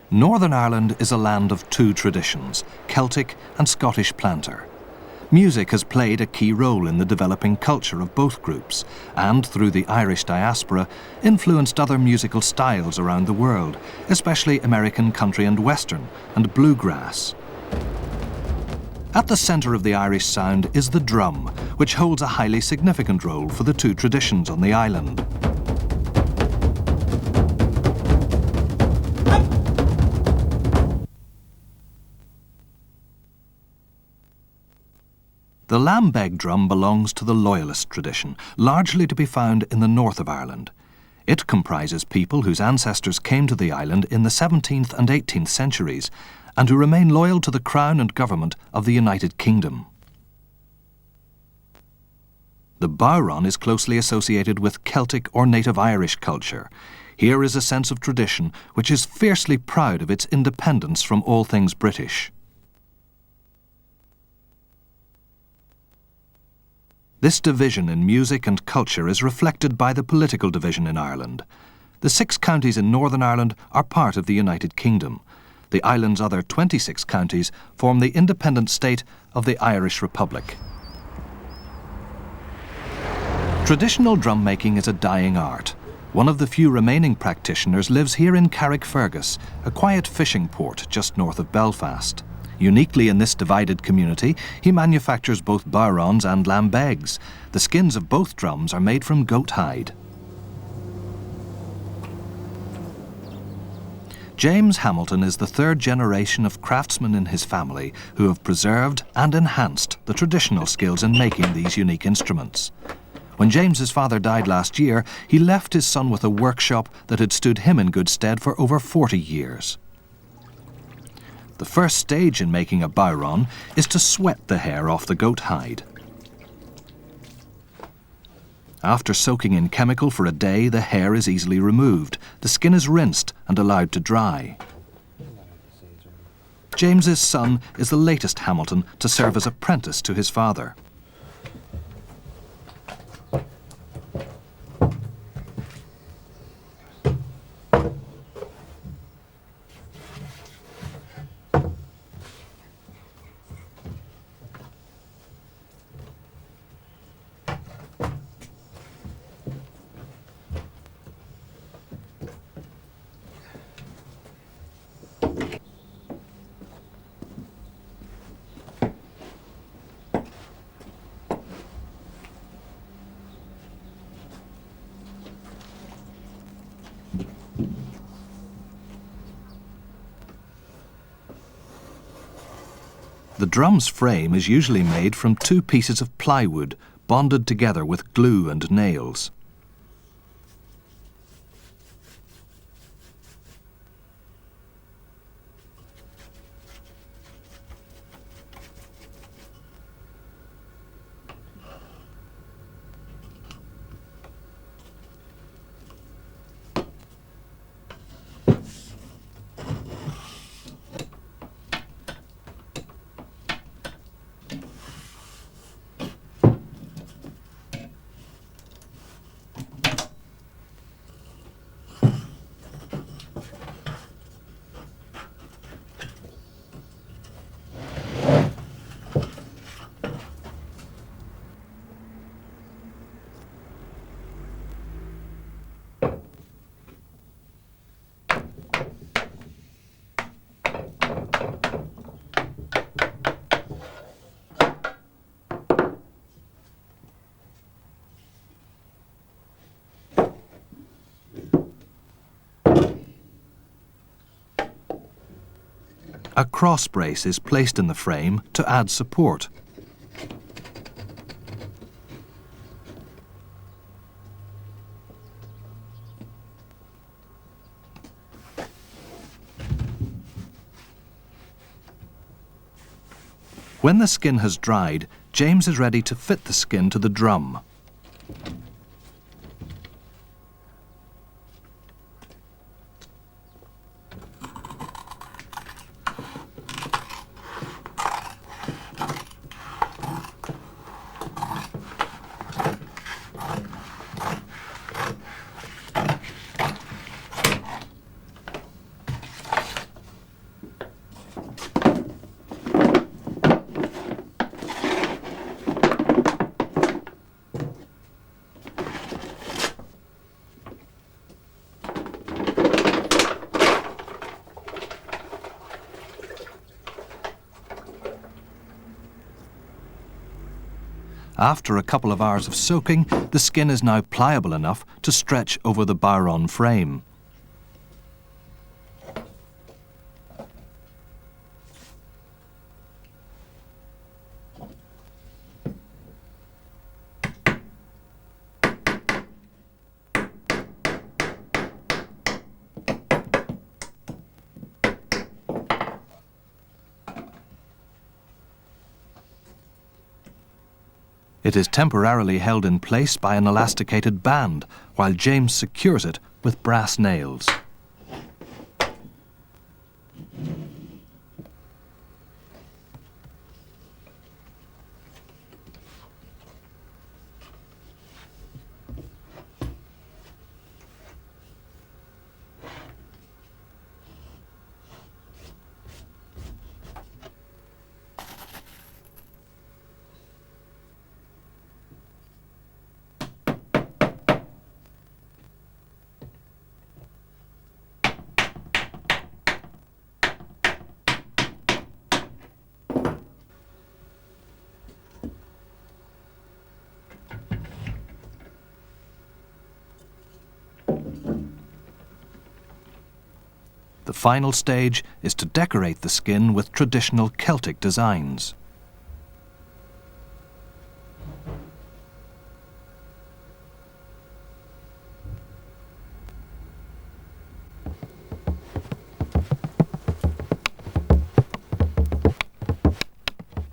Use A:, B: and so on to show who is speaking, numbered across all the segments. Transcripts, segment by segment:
A: Northern Ireland is a land of two traditions, Celtic and Scottish planter. Music has played a key role in the developing culture of both groups and, through the Irish diaspora, influenced other musical styles around the world, especially American country and western and bluegrass. At the centre of the Irish sound is the drum, which holds a highly significant role for the two traditions on the island. The Lambeg drum belongs to the Loyalist tradition, largely to be found in the north of Ireland. It comprises people whose ancestors came to the island in the 17th and 18th centuries and who remain loyal to the Crown and government of the United Kingdom. The bodhrán is closely associated with Celtic or native Irish culture. Here is a sense of tradition which is fiercely proud of its independence from all things British. This division in music and culture is reflected by the political division in Ireland. The 6 counties in Northern Ireland are part of the United Kingdom. The island's other 26 counties form the independent state of the Irish Republic. Traditional drum making is a dying art. One of the few remaining practitioners lives here in Carrickfergus, a quiet fishing port just north of Belfast. Uniquely in this divided community, he manufactures both bodhráns and lambegs. The skins of both drums are made from goat hide. James Hamilton is the 3rd generation of craftsmen in his family who have preserved and enhanced the traditional skills in making these unique instruments. When James's father died last year, he left his son with a workshop that had stood him in good stead for over 40 years. The first stage in making a bodhrán is to sweat the hair off the goat hide. After soaking in chemical for a day, the hair is easily removed. The skin is rinsed and allowed to dry. James's son is the latest Hamilton to serve as apprentice to his father. The drum's frame is usually made from 2 pieces of plywood, bonded together with glue and nails. A cross brace is placed in the frame to add support. When the skin has dried, James is ready to fit the skin to the drum. After a couple of hours of soaking, the skin is now pliable enough to stretch over the Byron frame. It is temporarily held in place by an elasticated band, while James secures it with brass nails. The final stage is to decorate the skin with traditional Celtic designs.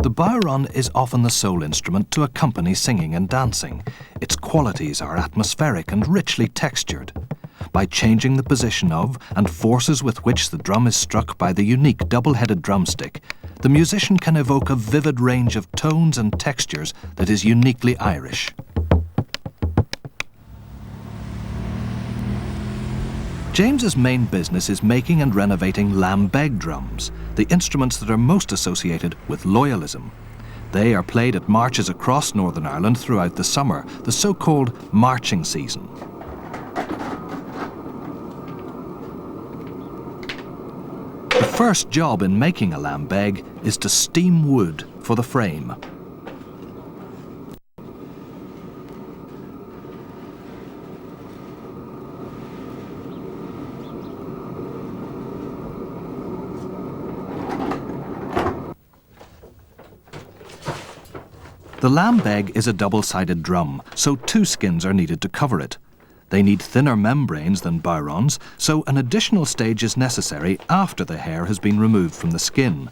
A: The bodhrán is often the sole instrument to accompany singing and dancing. Its qualities are atmospheric and richly textured. By changing the position of and forces with which the drum is struck by the unique double-headed drumstick, the musician can evoke a vivid range of tones and textures that is uniquely Irish. James's main business is making and renovating Lambeg drums, the instruments that are most associated with loyalism. They are played at marches across Northern Ireland throughout the summer, the so-called marching season. The first job in making a lambeg is to steam wood for the frame. The lambeg is a double-sided drum, so two skins are needed to cover it. They need thinner membranes than bodhráns, so an additional stage is necessary after the hair has been removed from the skin.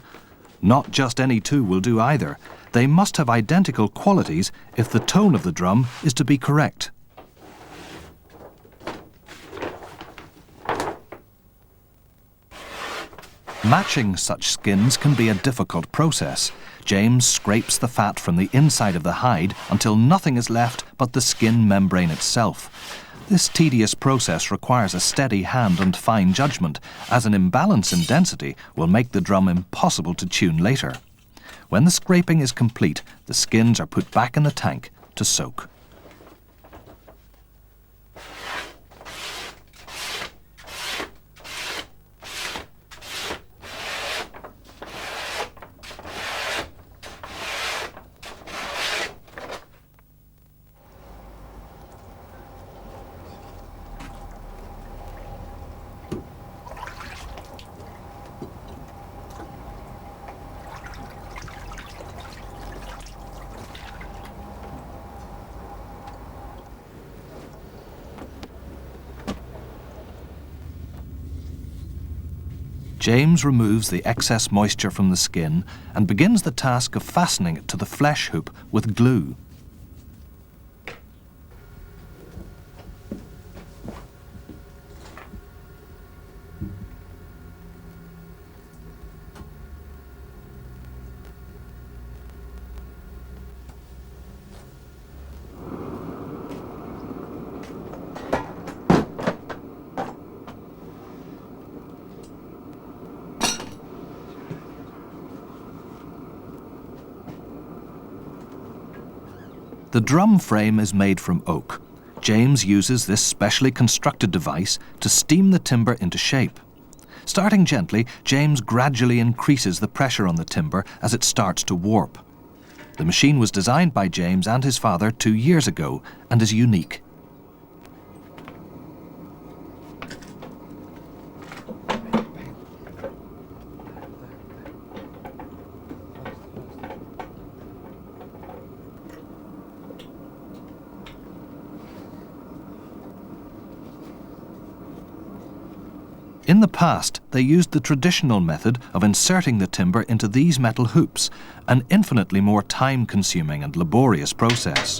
A: Not just any two will do either. They must have identical qualities if the tone of the drum is to be correct. Matching such skins can be a difficult process. James scrapes the fat from the inside of the hide until nothing is left but the skin membrane itself. This tedious process requires a steady hand and fine judgment, as an imbalance in density will make the drum impossible to tune later. When the scraping is complete, the skins are put back in the tank to soak. James removes the excess moisture from the skin and begins the task of fastening it to the flesh hoop with glue. The drum frame is made from oak. James uses this specially constructed device to steam the timber into shape. Starting gently, James gradually increases the pressure on the timber as it starts to warp. The machine was designed by James and his father 2 years ago and is unique. In the past, they used the traditional method of inserting the timber into these metal hoops, an infinitely more time-consuming and laborious process.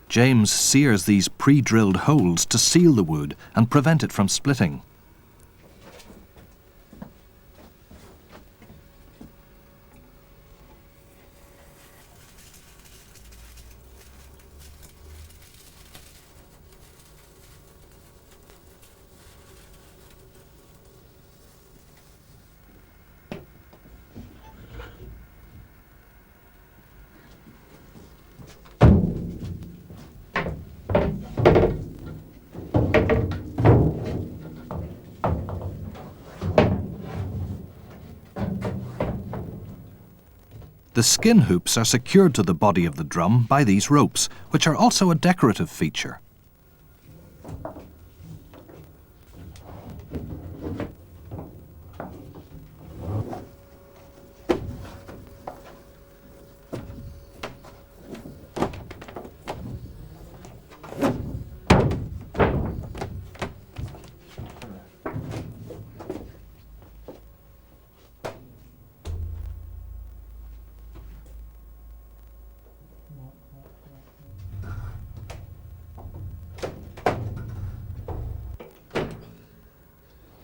A: James sears these pre-drilled holes to seal the wood and prevent it from splitting. The skin hoops are secured to the body of the drum by these ropes, which are also a decorative feature.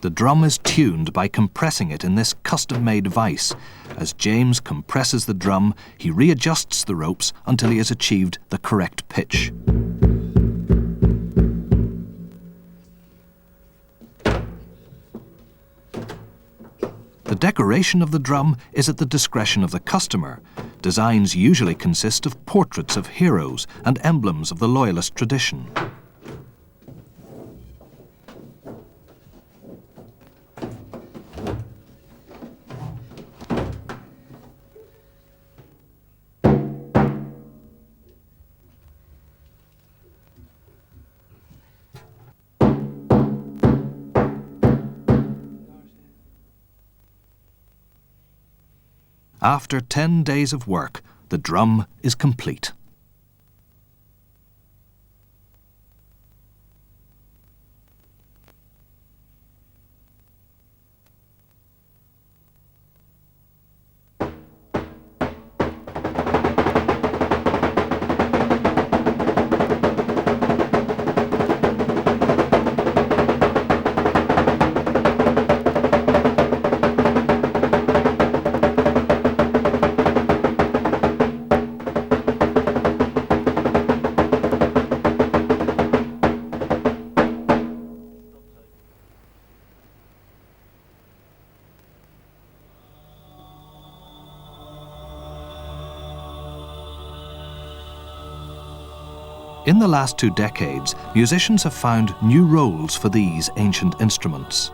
A: The drum is tuned by compressing it in this custom-made vise. As James compresses the drum, he readjusts the ropes until he has achieved the correct pitch. The decoration of the drum is at the discretion of the customer. Designs usually consist of portraits of heroes and emblems of the Loyalist tradition. After 10 days of work, the drum is complete. In the last 2 decades, musicians have found new roles for these ancient instruments.